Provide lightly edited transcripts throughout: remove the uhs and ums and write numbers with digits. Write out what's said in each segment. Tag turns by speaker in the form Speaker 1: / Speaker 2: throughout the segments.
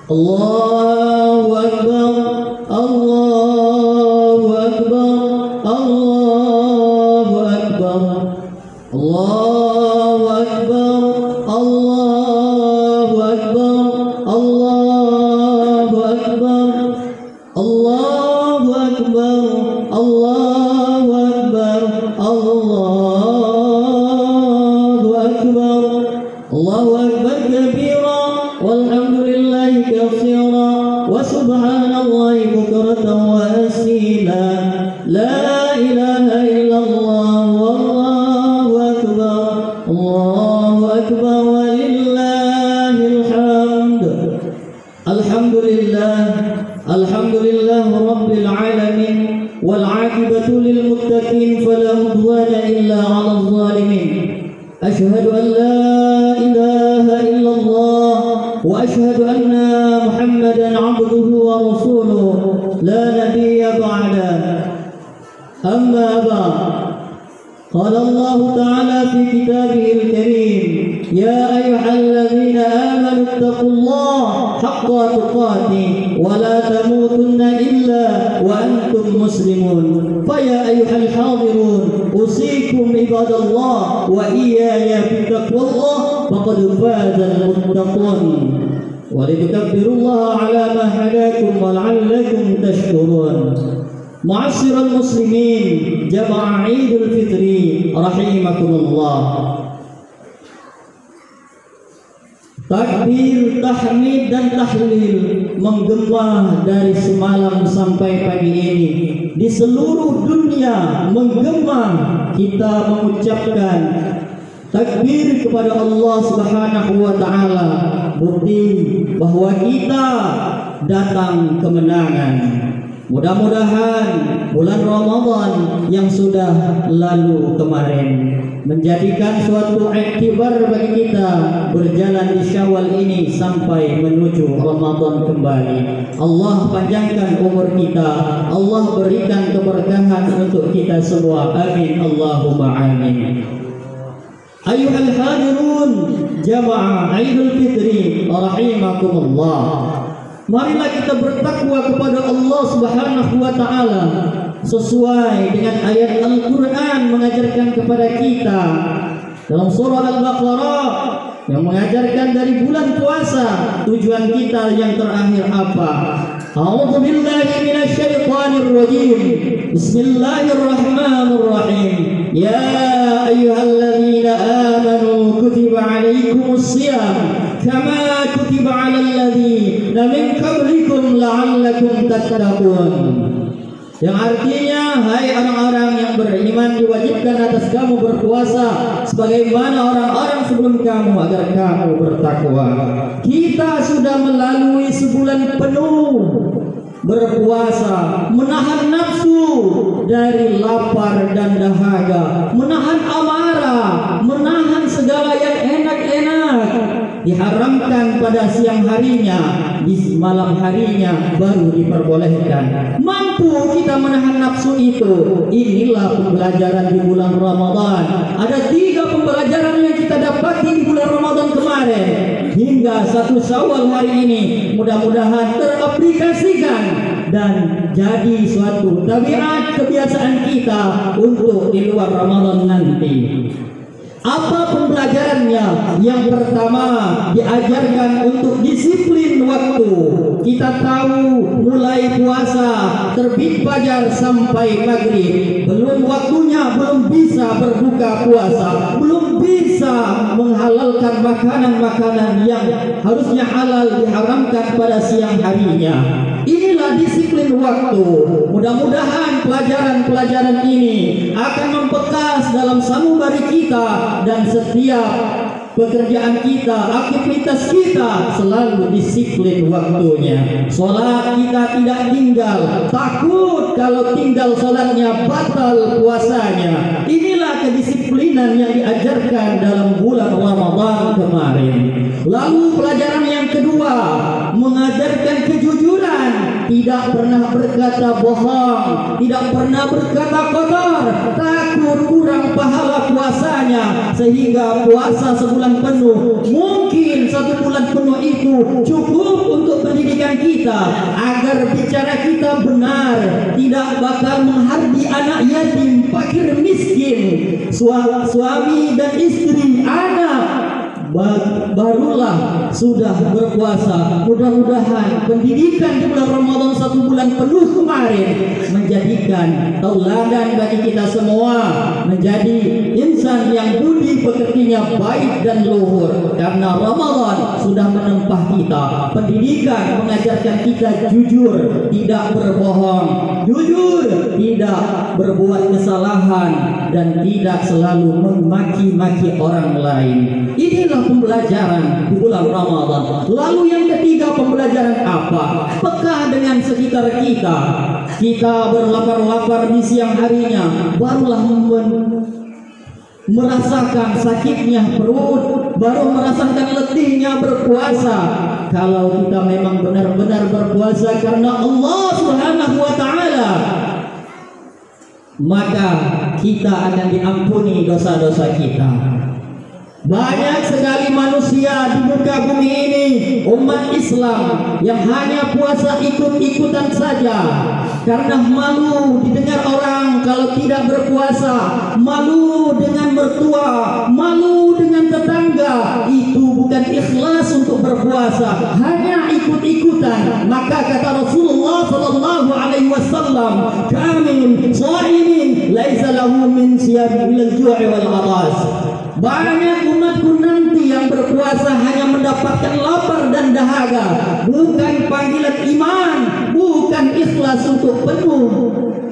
Speaker 1: Allahu Akbar, Allahu Akbar, Allahu Akbar, Allahu Akbar, Allahu Akbar, Allahu Akbar, Allahu Akbar, Allahu Akbar, Allahu Akbar, Allahu Akbar kabira, walhamdulillahi katsira, wa subhanallahi bukratan wa asila, la ilaha illallah, wallahu akbar, Allahu akbar, walillahil hamd. Alhamdulillah, alhamdulillah rabbil alamin, wal 'aqibatu lil muttaqin, fala udwana illa 'alal zalimin. Ashhadu an la ilaha illallah wa ashhadu anna Muhammadan 'abduhu wa rasuluhu, la nabiyya ba'da. Amma ba'd. قال الله تعالى في كتابه الكريم: يا أيها الذين آمنوا اتقوا الله حق تقاته ولا تموتن إلا وأنتم مسلمون. فيا أيها الحاضرون، أوصيكم عباد الله وإياي بتقوى الله، فقد فاز المتقون. ولتكبروا الله على ما هداكم ولعلكم تشكرون. Ma'asyiral muslimin, jamaah Idul Fitri rahimakumullah. Takbir, tahmid dan tahlil menggema dari semalam sampai pagi ini. Di seluruh dunia menggema, kita mengucapkan takbir kepada Allah Subhanahu wa taala, bukti bahwa kita datang kemenangan. Mudah-mudahan bulan Ramadan yang sudah lalu kemarin menjadikan suatu iktibar bagi kita berjalan di Syawal ini sampai menuju Ramadan kembali. Allah panjangkan umur kita, Allah berikan keberkahan untuk kita semua. Amin Allahumma amin. Ayyuhal hadirun, jamaah Idul Fitri rahimakumullah. Marilah kita bertakwa kepada Allah Subhanahu wa taala sesuai dengan ayat Al-Qur'an mengajarkan kepada kita dalam surah Al-Baqarah yang mengajarkan dari bulan puasa tujuan kita yang terakhir apa? A'udzu billahi minasyaitonir rajim. Bismillahirrahmanirrahim. Ya ayyuhalladzina amanu kutiba 'alaikumus shiyam kama kutiba 'alal ladzina min qablikum la'allakum tattaqun. Yang artinya, hai orang-orang yang beriman, diwajibkan atas kamu berpuasa sebagaimana orang-orang sebelum kamu agar kamu bertakwa. Kita sudah melalui sebulan penuh berpuasa, menahan nafsu dari lapar dan dahaga, menahan amarah, menahan segala yang enak-enak, diharamkan pada siang harinya, di malam harinya baru diperbolehkan. Mampu kita menahan nafsu itu. Inilah pembelajaran di bulan Ramadan. Ada 3 pembelajaran yang kita dapati di bulan Ramadan kemarin hingga 1 Syawal hari ini. Mudah-mudahan teraplikasikan dan jadi suatu tabiat kebiasaan kita untuk di luar Ramadan nanti. Apa pembelajarannya? Yang pertama, diajarkan untuk disiplin waktu. Kita tahu mulai puasa terbit fajar sampai maghrib, belum waktunya, belum bisa berbuka puasa, belum bisa menghalalkan makanan-makanan yang harusnya halal diharamkan pada siang harinya. Inilah disiplin waktu. Mudah-mudahan pelajaran-pelajaran ini akan membekas dalam sanubari kita dan setiap pekerjaan kita, aktivitas kita selalu disiplin waktunya. Sholat kita tidak tinggal, takut kalau tinggal sholatnya batal puasanya. Inilah kedisiplinan yang diajarkan dalam bulan Ramadan kemarin. Lalu pelajaran yang kedua, mengajarkan kejujuran, tidak pernah berkata bohong, tidak pernah berkata kotor, takut kurang pahala puasanya sehingga puasa sebulan penuh mungkin 1 bulan penuh itu cukup untuk pendidikan kita, agar bicara kita benar, tidak bakal menghardi anak yatim, fakir miskin, suami dan istri, anak, barulah sudah berpuasa. Mudah-mudahan pendidikan di bulan Ramadan 1 bulan penuh kemarin menjadikan tauladan bagi kita semua, menjadi insan yang budi pekertinya baik dan luhur, karena Ramadan sudah menempah kita. Pendidikan mengajarkan kita jujur, tidak berbohong, jujur, tidak berbuat kesalahan, dan tidak selalu memaki-maki orang lain. Inilah pembelajaran di bulan Ramadan. Lalu yang ketiga, pembelajaran apa? Peka dengan sekitar kita. Kita berlapar-lapar di siang harinya, barulah merasakan sakitnya perut, baru merasakan letihnya berpuasa. Kalau kita memang benar-benar berpuasa karena Allah Subhanahu wa Ta'ala, maka kita akan diampuni dosa-dosa kita. Banyak sekali manusia di muka bumi ini, umat Islam, yang hanya puasa ikut-ikutan saja karena malu didengar orang kalau tidak berpuasa, malu dengan mertua, malu dengan tetangga. Itu bukan ikhlas untuk berpuasa, hanya ikut-ikutan. Maka kata Rasulullah sallallahu alaihi wasallam, "Kamin shaimin laisa lahu min siyam illa al-ju'i wal 'atas." Banyak umatku nanti yang berpuasa hanya mendapatkan lapar dan dahaga, bukan panggilan iman, bukan ikhlas untuk penuh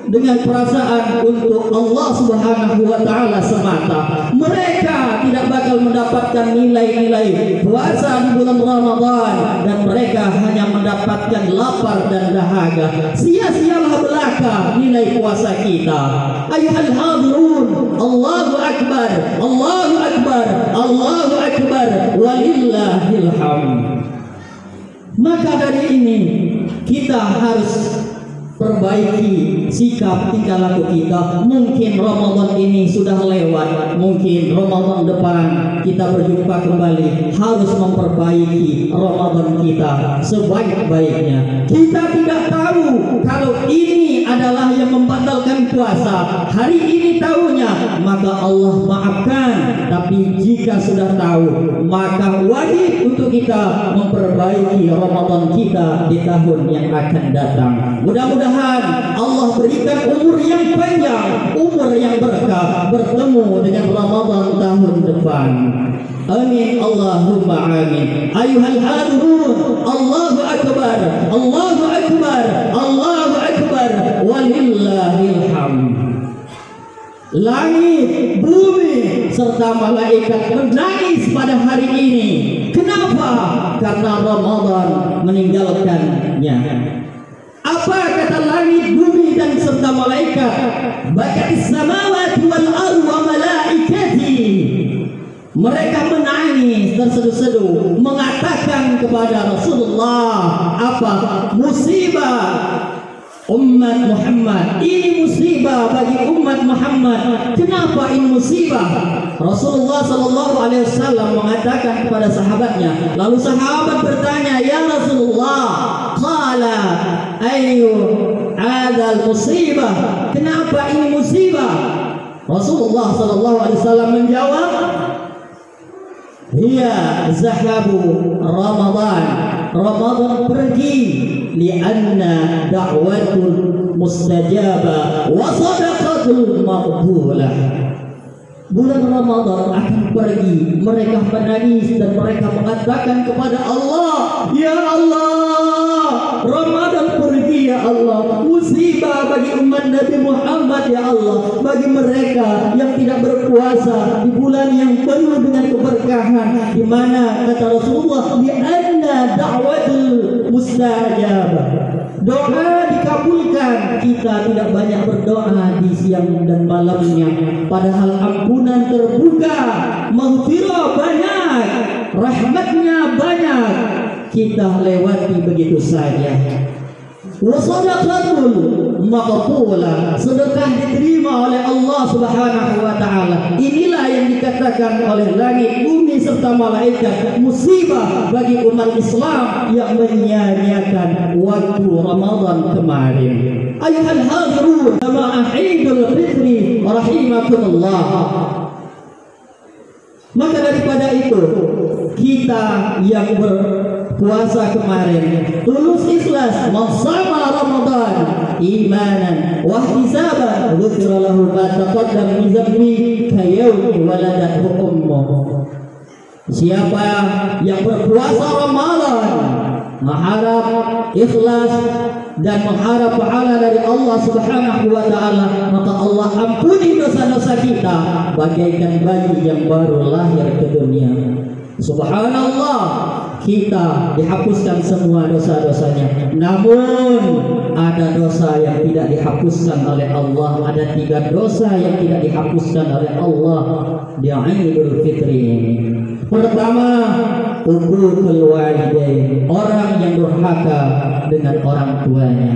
Speaker 1: dengan perasaan untuk Allah Subhanahu wa Ta'ala semata. Mereka tidak bakal mendapatkan nilai-nilai puasa di bulan Ramadan, dan mereka hanya mendapatkan lapar dan dahaga. Sia-sialah belaka nilai puasa kita. Ayuhal hadirun, Allahu Akbar, Allahu Akbar, Allahu Akbar, walillahil hamd. Maka dari ini kita harus perbaiki sikap tingkah laku kita. Mungkin Ramadan ini sudah lewat, mungkin Ramadan depan kita berjumpa kembali. Harus memperbaiki Ramadan kita sebaik-baiknya. Kita tidak tahu kalau ini adalah yang membatalkan puasa. Hari ini tahunya, maka Allah maafkan. Tapi jika sudah tahu, maka wajib untuk kita memperbaiki Ramadan kita di tahun yang akan datang. Mudah-mudahan Allah berikan umur yang panjang, umur yang berkah, bertemu dengan Ramadan tahun depan. Amin, Allahumma amin. Ayuhal hadirun, Allahu Akbar, Allahu Akbar, Allahu Akbar, walillahil hamd. Langit, bumi, serta malaikat menangis pada hari ini. Kenapa? Karena Ramadan meninggalkannya. Apa kata langit, bumi, dan serta malaikat? Bakatis samawati wal ardu wa malaikati. Mereka menangis terseduh-seduh mengatakan kepada Rasulullah, apa? Musibah umat Muhammad. Ini musibah bagi umat Muhammad. Kenapa ini musibah? Rasulullah sallallahu alaihi wasallam mengatakan kepada sahabatnya. Lalu sahabat bertanya, "Ya Rasulullah, qala ayu adal musibah?" Kenapa ini musibah? Rasulullah sallallahu alaihi wasallam menjawab, "Hiya zahabu Ramadan." Ramadan pergi, lianna da'watul mustajabah wa sadaqatul maqbulah. Bulan Ramadan akan pergi, mereka menangis dan mereka mengatakan kepada Allah, "Ya Allah, Ramadan pergi ya Allah, musibah bagi umat Nabi Muhammad ya Allah, bagi mereka yang tidak berpuasa di bulan yang penuh dengan keberkahan, di mana kata Rasulullah, di anna da'watul mustajabah." Doa dikabulkan. Kita tidak banyak berdoa di siang dan malamnya, padahal ampunan terbuka, maghfirah banyak, rahmatnya banyak, kita lewati begitu saja. Wa sadaqatul maqbula, sedekah diterima oleh Allah Subhanahu wa taala. Inilah yang dikatakan oleh langit, bumi serta malaikat musibah bagi umat Islam yang menyia-nyiakan waktu Ramadan kemarin. Ayuhal hadirun jamaah Idul Fitri rahimakumullah. Maka daripada itu, kita yang berpuasa kemarin tulus ikhlas mensama Ramadan imanan wa ihtisaban ghufira lahu ma taqaddama min dhanbi kayawmi waladathu ummuh. Siapa yang berpuasa Ramadan mengharap ikhlas dan mengharap pahala dari Allah Subhanahu wa taala, maka Allah ampuni dosa-dosa kita bagaikan bayi yang baru lahir ke dunia. Subhanallah, kita dihapuskan semua dosa-dosanya. Namun ada dosa yang tidak dihapuskan oleh Allah. Ada 3 dosa yang tidak dihapuskan oleh Allah di Idul Fitri ini. Pertama, uququl walidain, orang yang durhaka dengan orang tuanya.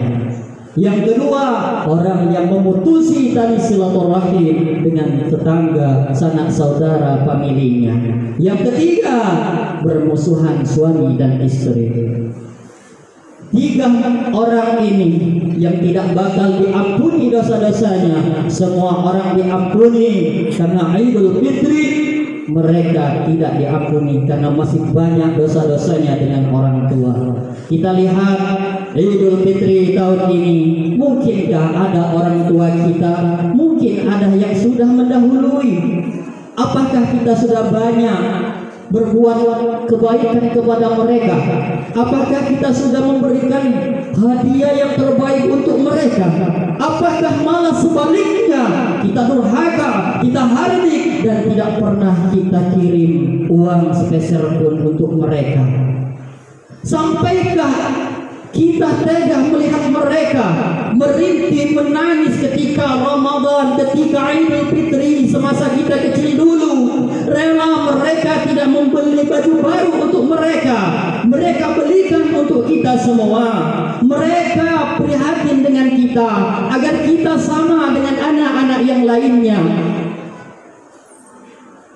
Speaker 1: Yang kedua, orang yang memutusi tali silaturahim dengan tetangga, sanak saudara, familinya. Yang ketiga, bermusuhan suami dan istri. 3 orang ini yang tidak bakal diampuni dosa-dosanya. Semua orang diampuni karena Idul Fitri, mereka tidak diampuni karena masih banyak dosa-dosanya dengan orang tua. Kita lihat Idul Fitri tahun ini, mungkinkah ada orang tua kita, mungkin ada yang sudah mendahului. Apakah kita sudah banyak berbuat kebaikan kepada mereka? Apakah kita sudah memberikan hadiah yang terbaik untuk mereka? Apakah malah sebaliknya kita durhaka, kita hardik, dan tidak pernah kita kirim uang sepeser pun untuk mereka? Sampaikah kita tega melihat mereka merintih menangis ketika Ramadan, ketika Idul Fitri semasa kita kecil dulu? Rela mereka tidak membeli baju baru untuk mereka, mereka belikan untuk kita semua. Mereka prihatin dengan kita agar kita sama dengan anak-anak yang lainnya.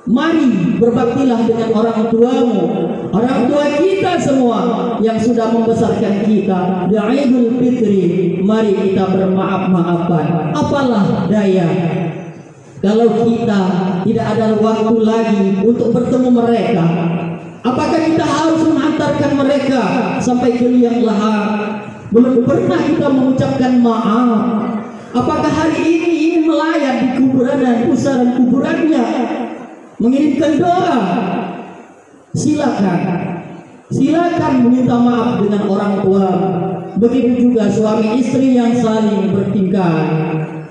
Speaker 1: Mari berbaktilah dengan orang tuamu, orang tua kita semua yang sudah membesarkan kita di Idul Fitri. Mari kita bermaaf-maafan. Apalah daya kalau kita tidak ada waktu lagi untuk bertemu mereka? Apakah kita harus menghantarkan mereka sampai ke liang lahat? Belum pernah kita mengucapkan maaf. Apakah hari ini ingin melayat di kuburan dan pusaran kuburannya, mengirimkan doa? Silakan, silakan meminta maaf dengan orang tua. Begitu juga suami istri yang saling bertingkah,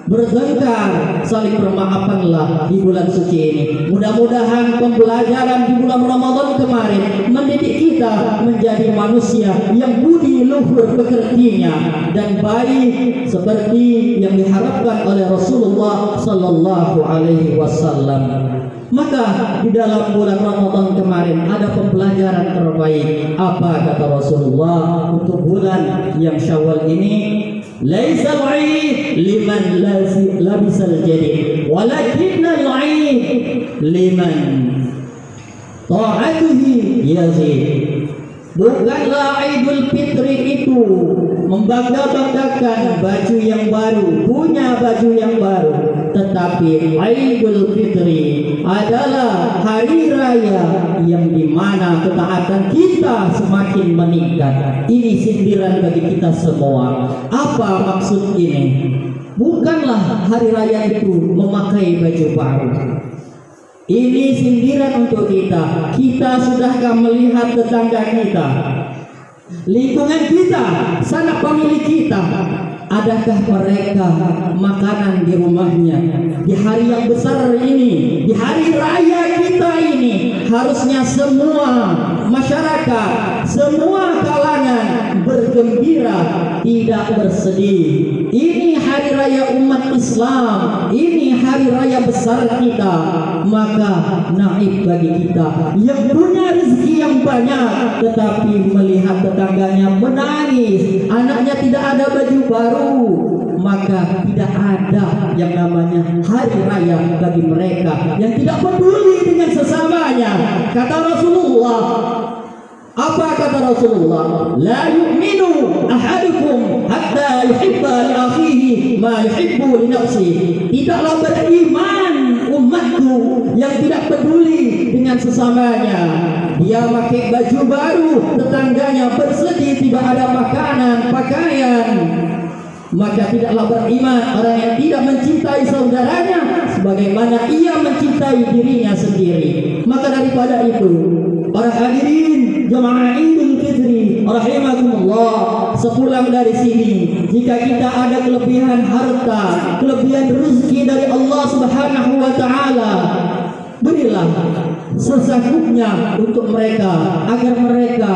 Speaker 1: bertengkar, saling bermaafanlah di bulan suci ini. Mudah-mudahan pembelajaran di bulan Ramadan kemarin mendidik kita menjadi manusia yang budi luhur pekertinya dan baik seperti yang diharapkan oleh Rasulullah sallallahu alaihi wasallam. Maka di dalam bulan Ramadan kemarin ada pembelajaran terbaik. Apa kata Rasulullah untuk bulan yang Syawal ini? Laisa al-'id liman labisal jadid, walakinna al-'id liman ta'atuhi yazid. Bukanlah Idul Fitri itu membangga-banggakan baju yang baru, punya baju yang baru, tetapi Idul Fitri adalah hari raya yang dimana ketaatan kita semakin meningkat. Ini sindiran bagi kita semua. Apa maksud ini? Bukanlah hari raya itu memakai baju baru. Ini sindiran untuk kita. Kita sudahkah melihat tetangga kita, lingkungan kita, sanak famili kita? Adakah mereka makanan di rumahnya di hari yang besar ini, di hari raya kita ini? Harusnya semua masyarakat, semua kalangan bergembira, tidak bersedih. Ini hari raya umat Islam, ini hari raya besar kita. Maka naib bagi kita yang punya rezeki yang banyak, tetapi melihat tetangganya menangis, anaknya tidak ada baju baru, maka tidak ada yang namanya hari raya bagi mereka yang tidak peduli dengan sesamanya. Kata Rasulullah, apa kata Rasulullah? La yu'minu ahadukum hatta yuhibba li akhihi ma yuhibbu li nafsihi. Tidaklah beriman umatku yang tidak peduli dengan sesamanya. Dia pakai baju baru, tetangganya bersedih tidak ada makanan, pakaian. Maka tidaklah beriman orang yang tidak mencintai saudaranya sebagaimana ia mencintai dirinya sendiri. Maka daripada itu, para hadirin jemaah Idul Fitri rahimakumullah, sepulang dari sini, jika kita ada kelebihan harta, kelebihan rezeki dari Allah Subhanahu wa taala, berilah sesakupnya untuk mereka agar mereka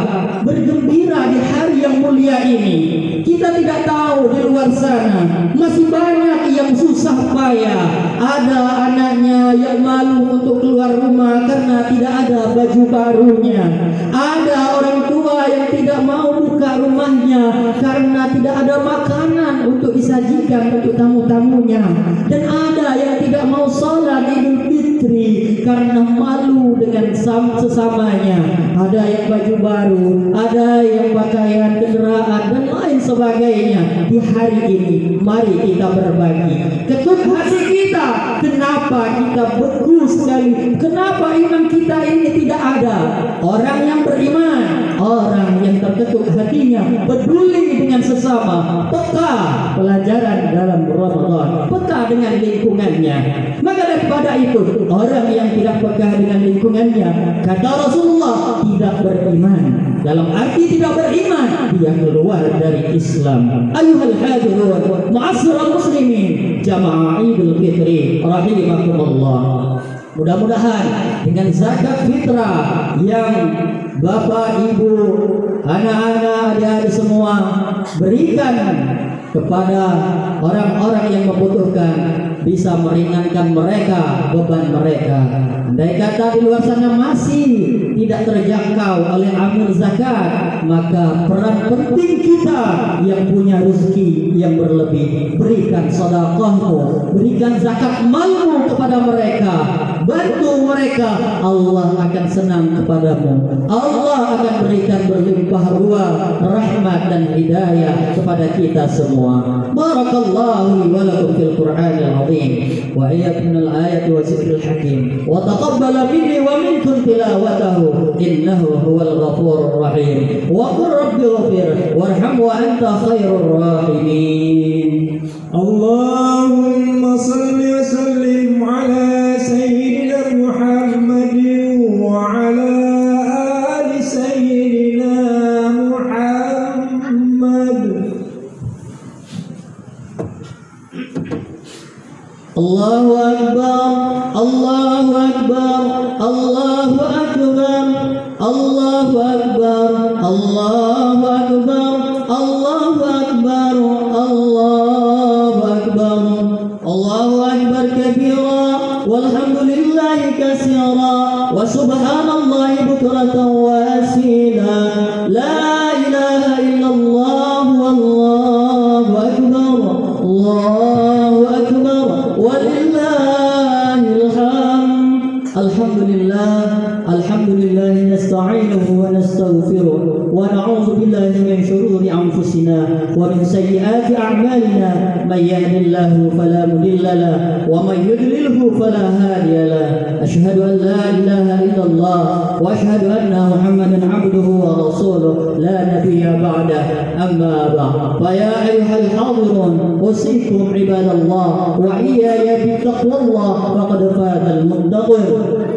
Speaker 1: bergembira di hari yang mulia ini. Kita tidak tahu di luar sana masih banyak yang susah payah. Ada anaknya yang malu untuk keluar rumah karena tidak ada baju barunya. Ada orang tua yang tidak mau buka rumahnya karena tidak ada makanan untuk disajikan untuk tamu-tamunya. Dan ada yang tidak mau sholat Idul Fitri karena malu dengan sesamanya. Ada yang baju baru, ada yang pakaian kendaraan dan lain sebagainya. Di hari ini mari kita berbagi. Ketuk hati kita, kenapa kita beku sekali? Kenapa iman kita ini tidak ada? Orang yang beriman, orang yang terketuk hatinya, peduli dengan sesama, peka pelajaran dalam Ramadan, peka dengan lingkungannya. Maka daripada itu, orang yang tidak peka dengan lingkungannya, kata Rasulullah, tidak beriman. Dalam arti tidak beriman, dia keluar dari Islam. Ayuhal hadirun, ma'asyiral muslimin, jamaah Idul Fitri rahimakumullah. Mudah-mudahan dengan zakat fitrah yang Bapak, Ibu, anak-anak, adik-adik semua berikan kepada orang-orang yang membutuhkan, bisa meringankan mereka beban mereka. Andai kata di luar sana masih tidak terjangkau oleh amil zakat, maka peran penting kita yang punya rezeki yang berlebih, berikan sedekahmu, berikan zakat malmu kepada mereka, bantu mereka. Allah akan senang kepadamu. Allah akan berikan berlimpah ruah rahmat dan hidayah kepada kita semua. Barakallahu wa lakum fil Qur'anil azim wa iyyakum minal ayati wa zikril hakim wa taqabbala minni wa minkum tilawatahu innahu huwal ghafurur rahim wa qur rabbi ghafir warham wa anta khairur rahimin.
Speaker 2: Allahumma salli wa sallim ala sayyidina Muhammadin wa ala ali sayyidina Muhammad.
Speaker 1: Allahu akbar, Allahu akbar, Allahu akbar, Allahu akbar, Allahu akbar, Allahu akbar, Allahu akbar, Allahu akbar kabira, walhamdulillahi katsira, wa subhanallahi bukratan wa asila, la ilaha illallah, wallahu akbar, Allahu akbar, walillahil hamd. Alhamdulillah, alhamdulillah nasta'inuhu wa nastaghfiruh wa na'udzu billahi min shururi anfusina wa min sayyiati a'malina. May yahdihillahu fala mudilla lahu wa may yudlilhu fala hadiya lahu. Asyhadu an la ilaha illallah wa asyhadu anna Muhammadan 'abduhu wa rasuluh la nabiyya ba'da. Amma ba'd. Fa ya ayyuhal hadirun, usikum ibadallah wa iyaya bittaqwallah faqad fatal muttaqin.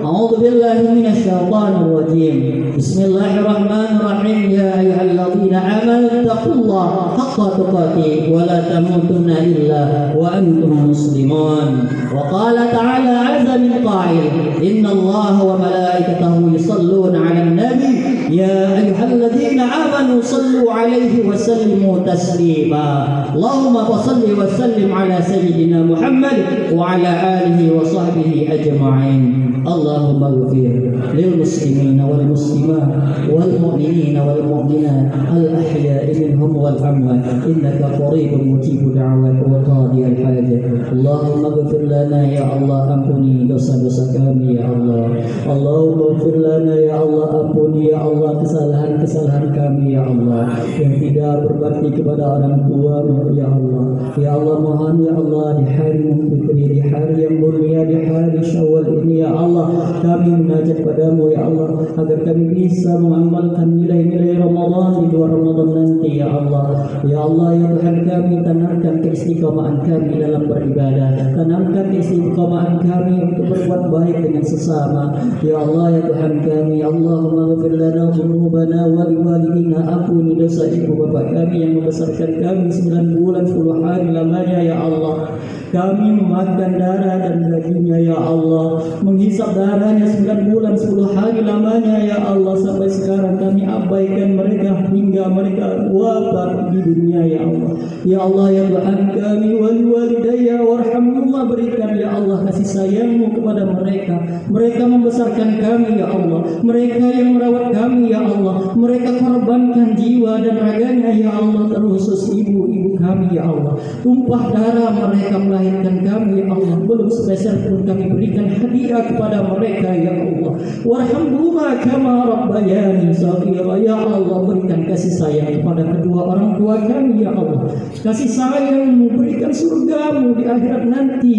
Speaker 1: A'udzu billahi minasy syaithanir rajim. Bismillahirrahmanirrahim. Ya ayyuhalladzina amanu taqullaha haqqa tuqatih wa la tamutunna illa wa antum muslimun. Wa qala ta'ala 'azza min qa'il, innallaha wa malaikatahu yusalluna 'alan nabi ya ayyuhalladzina amanu sallu alaihi wa sallimu taslima. Allahumma salli wa sallim ala sayyidina Muhammad wa ala alihi wa sahbihi ajma'in. Allahumma ighfir lil muslimina wal muslimat wal mu'minina wal mu'minat al ahya'i minhum wal amwat innaka qaribun mujibud da'wat wa qadiyal hajat. Allahumma ighfir lana ya Allah, ampuni dosa-dosa kami ya Allah. Allahumma ighfir lana ya Allah, ampuni ya Allah kesalahan-kesalahan kami ya Allah yang tidak berbakti kepada orang tua ya Allah. Ya Allah, mohon ya Allah di hari Fitri, di hari yang mulia, di hari Syawal ini ya Allah, kami munajat padamu ya Allah agar kami bisa mengamalkan nilai-nilai Ramadan di luar Ramadan nanti ya Allah. Ya Allah ya Tuhan kami, tanamkan keistiqomahan kami dalam beribadah, tanamkan keistiqomahan kami untuk berbuat baik dengan sesama ya Allah ya Tuhan kami. Allahumma ghfir lana dzunubana wa liwalidina, ampuni dosa ibu bapak kami yang membesarkan kami 9 bulan 10 hari lamanya ya Allah. Kami memakan darah dan dagingnya ya Allah, menghisap darahnya 9 bulan 10 hari lamanya ya Allah. Sampai sekarang kami abaikan mereka hingga mereka wafat di dunia ya Allah. Ya Allah ya Tuhan kami, walidayya warhamhuma, berikan ya Allah kasih sayangmu kepada mereka. Mereka membesarkan kami ya Allah, mereka yang merawat kami ya Allah, mereka korbankan jiwa dan raganya ya Allah, terkhusus ibu-ibu kami ya Allah. Tumpah darah mereka melahirkan kami ya Allah, belum sepeser pun kami berikan hadiah kepada mereka ya Allah. Warhamhuma kama rabbayani shaghira ya Allah, berikan kasih sayang kepada kedua orang tua kami ya Allah. Kasih sayangmu, berikan surgamu di akhirat nanti.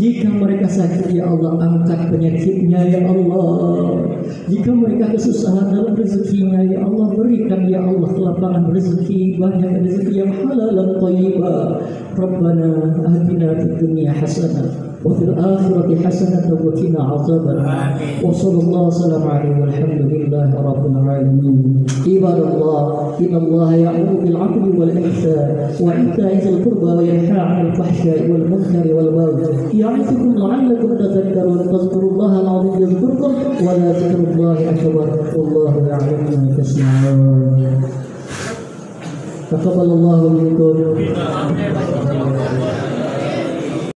Speaker 1: Jika mereka sakit ya Allah, angkat penyakitnya ya Allah. Jika mereka kesusahan dalam rezekinya ya Allah, berikan ya Allah kelapangan rezeki, banyak rezeki yang halal dan thayyibah. Rabbana atina fid dunya hasanah wa fil akhirati hasanah wa qina adzabannar. Wa sallallahu wasallam alaihi walhamdulillahi rabbil alamin. Ibadallah, innallaha ya'muru bil 'adli wal ihsan wa ita'i dzil qurba wa yanha 'anil fahsya'i wal munkari wal baghi ya'idukum la'allakum tadhakkarun. Fadhkurullaha al-'azim yadhkurkum wa la dzikrullahi akbar. Wallahu ya'lamu ma tasna'un. Taqabbalallahu minkum.